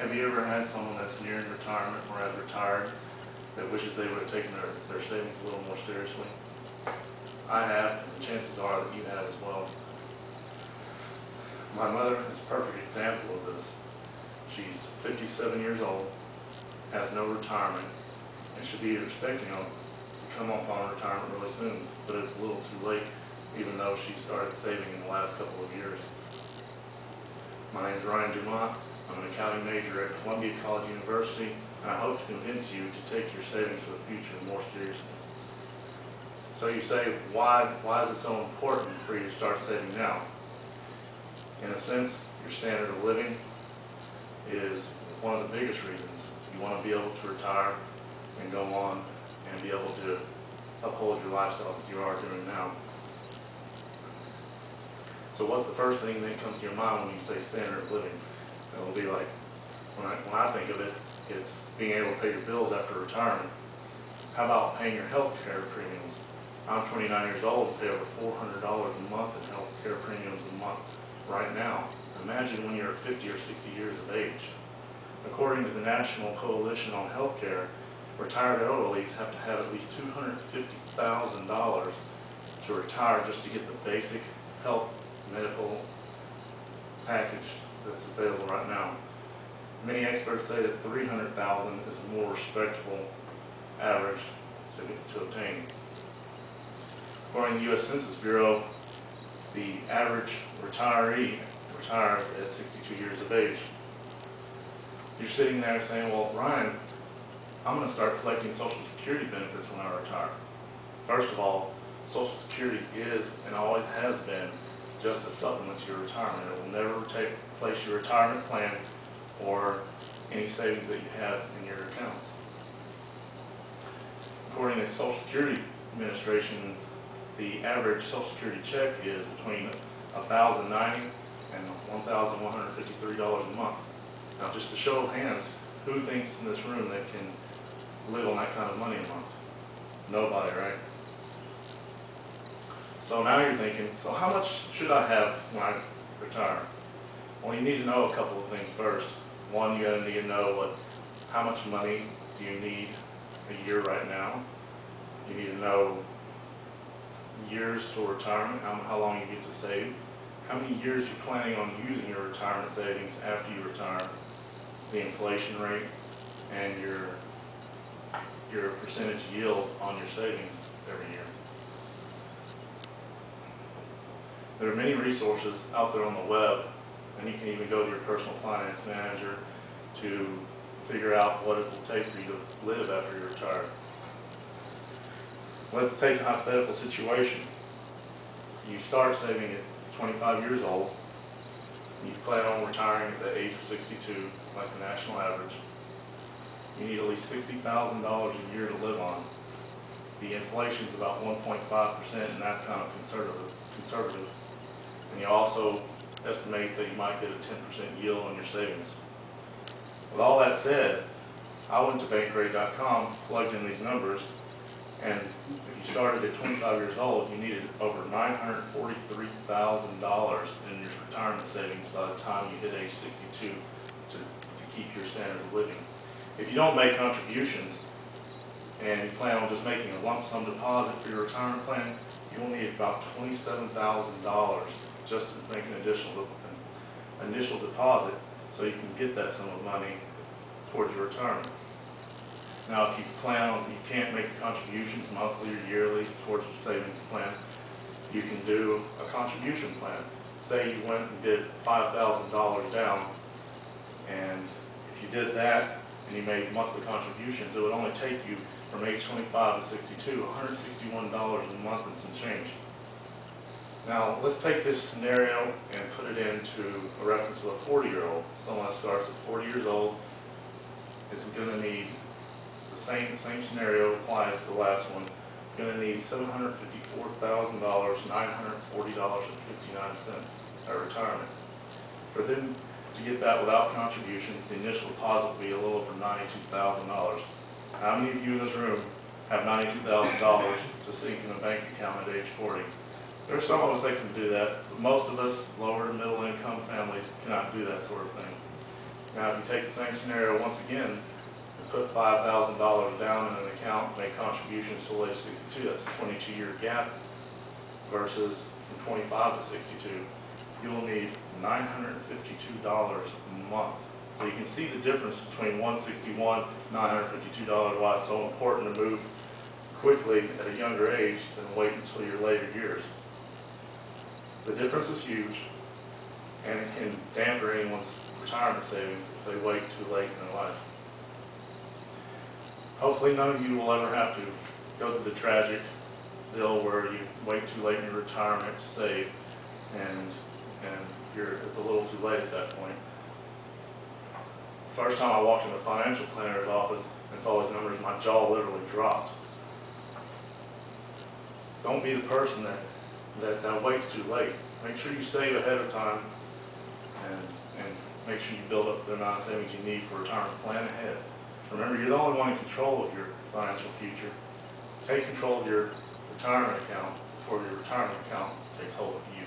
Have you ever had someone that's nearing retirement or has retired that wishes they would have taken their savings a little more seriously? I have, and the chances are that you have as well. My mother is a perfect example of this. She's 57 years old, has no retirement, and should be expecting to come up on retirement really soon, but it's a little too late, even though she started saving in the last couple of years. My name is Ryan Dumont. I'm an accounting major at Columbia College University, and I hope to convince you to take your savings for the future more seriously. So you say, why is it so important for you to start saving now? In a sense, your standard of living is one of the biggest reasons. You want to be able to retire and go on and be able to uphold your lifestyle that you are doing now. So what's the first thing that comes to your mind when you say standard of living? It'll be like, when I think of it, it's being able to pay your bills after retirement. How about paying your health care premiums? I'm 29 years old and pay over $400 a month in health care premiums a month right now. Imagine when you're 50 or 60 years of age. According to the National Coalition on Healthcare, retired elderlies have to have at least $250,000 to retire just to get the basic health medical package that's available right now. Many experts say that $300,000 is a more respectable average to obtain. According to the U.S. Census Bureau, the average retiree retires at 62 years of age. You're sitting there saying, well, Ryan, I'm going to start collecting Social Security benefits when I retire. First of all, Social Security is and always has been just a supplement to your retirement. It will never replace your retirement plan or any savings that you have in your accounts. According to the Social Security Administration, the average Social Security check is between $1,090 and $1,153 a month. Now, just a show of hands, who thinks in this room that can live on that kind of money a month? Nobody, right? So now you're thinking, so how much should I have when I retire? Well, you need to know a couple of things first. One, you need to know how much money do you need a year right now. You need to know years till retirement, how long you get to save, how many years you're planning on using your retirement savings after you retire, the inflation rate, and your percentage yield on your savings every year. There are many resources out there on the web, and you can even go to your personal finance manager to figure out what it will take for you to live after you're retired. Let's take a hypothetical situation. You start saving at 25 years old, and you plan on retiring at the age of 62, like the national average. You need at least $60,000 a year to live on. The inflation is about 1.5%, and that's kind of conservative. And you also estimate that you might get a 10% yield on your savings. With all that said, I went to Bankrate.com, plugged in these numbers, and if you started at 25 years old, you needed over $943,000 in your retirement savings by the time you hit age 62 to keep your standard of living. If you don't make contributions and you plan on just making a lump sum deposit for your retirement plan, you will need about $27,000 just to make an initial deposit so you can get that sum of money towards your retirement. Now, if you can't make the contributions monthly or yearly towards your savings plan, you can do a contribution plan. Say you went and did $5,000 down, and if you did that and you made monthly contributions, it would only take you from age 25 to 62, $161 a month and some change. Now, let's take this scenario and put it into a reference to a 40-year-old. Someone that starts at 40 years old is going to need the same scenario applies to the last one. It's going to need $754,000, $940.59 at retirement. For them to get that without contributions, the initial deposit will be a little over $92,000. How many of you in this room have $92,000 to sink in a bank account at age 40? There are some of us that can do that, but most of us, lower to middle income families, cannot do that sort of thing. Now, if you take the same scenario once again, and put $5,000 down in an account, make contributions till age 62, that's a 22-year gap versus from 25 to 62, you will need $952 a month. So you can see the difference between 161, $952, why it's so important to move quickly at a younger age than wait until your later years. The difference is huge, and it can dampen anyone's retirement savings if they wait too late in their life. Hopefully none of you will ever have to go through the tragic deal where you wait too late in your retirement to save, and it's a little too late at that point. First time I walked in the financial planner's office and saw those numbers, my jaw literally dropped. Don't be the person that waits too late. Make sure you save ahead of time, and make sure you build up the amount of savings you need for retirement. Plan ahead. Remember, you're the only one in control of your financial future. Take control of your retirement account before your retirement account takes hold of you.